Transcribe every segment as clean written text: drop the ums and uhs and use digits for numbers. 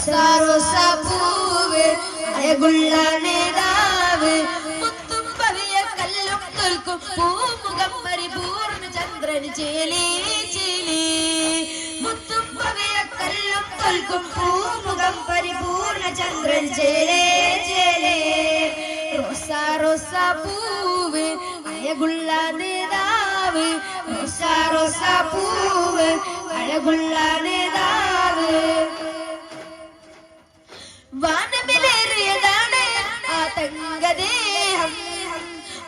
റോസാപ്പൂവ് അഴകുള്ള നേതാവ് മുത്തും പവിയ കല്ലും തോൽക്കും പൂമുഖം പരിപൂർണ്ണ ചന്ദ്രൻ ചേലി ചേലി മുത്തും പവിയ കല്ലും തോൽക്കും പൂമുഖം പരിപൂർണ്ണ ചന്ദ്രൻ ചേലേ ചേലേ റോസാപ്പൂവ് അഴകുള്ള നേതാവ് റോസാപ്പൂവ് അഴകുള്ള നേതാവ് വാനമിലേറിയതാണ് ആ തങ്കദേഹം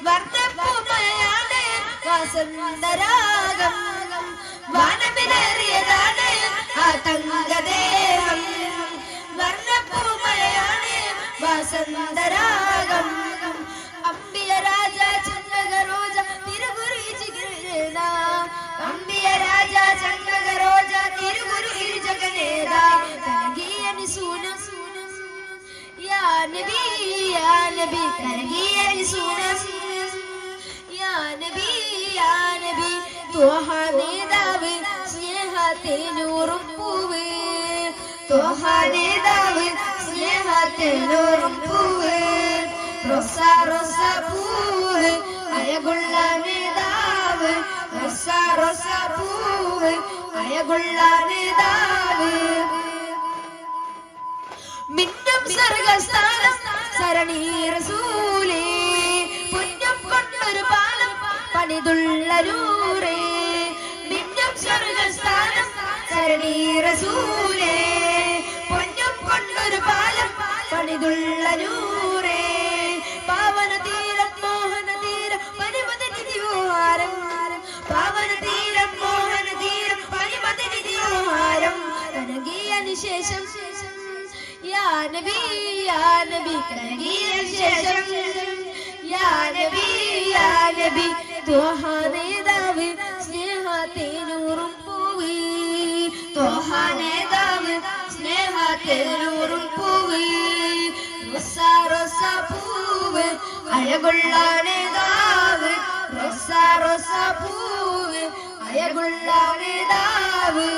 വർണ്ണപ്പൂമയാണ് വസന്തരാഗം വാനമിലേറിയതാണ് ആ തങ്കദേഹം വർണ്ണപ്പൂമയാണ് വസന്തരാഗം അമ്പിയ രാജ ചന്ദ്രഗരോജ തിരുഗുരു ഇജിഗിരേന അമ്പിയ രാജ ചന്ദ്രഗരോജ തിരുഗുരു ഇജഗനേദ തനഗിയനി സൂനം യാ നബി തനഗിയനി സൂനം യാ നബി ത്വഹ നേതാവ് സ്നേഹത്തിനൂറും പൂവ് ത്വഹ നേതാവ് സ്നേഹത്തിനൂറും പൂവ് റോസാപ്പൂവ് അഴകുള്ള നേതാവ് റോസാപ്പൂവ് അഴകുള്ള നേതാവ് മിന്നും സ്വർഗസ്ഥാനം സരണി റസൂലേ പുണ്യം കൊണ്ടൊരു പാലം പണിതുള്ള നൂറേ മിന്നും സ്വർഗസ്ഥാനം സരണി റസൂലേ പുണ്യം കൊണ്ടൊരു പാലം പണിതുള്ള നൂറേ പാവന തീരം മോഹന തീരം പരിമതിനിധിയോഹാരം പാവന തീരം മോഹന തീരം പരിമതിനിധിയോഹാരം കനകിയന് ശേഷം യാ നബി കനകിയന് ശേഷം യാ നബി ത്വഹ നേതാവ് സ്നേഹത്തിനൂറും പൂവ് ത്വഹ നേതാവ് സ്നേഹത്തിനൂറും പൂവ് റോസാപ്പൂവ് അഴകുള്ള നേതാവ് റോസാപ്പൂവ് അഴകുള്ള നേതാവ്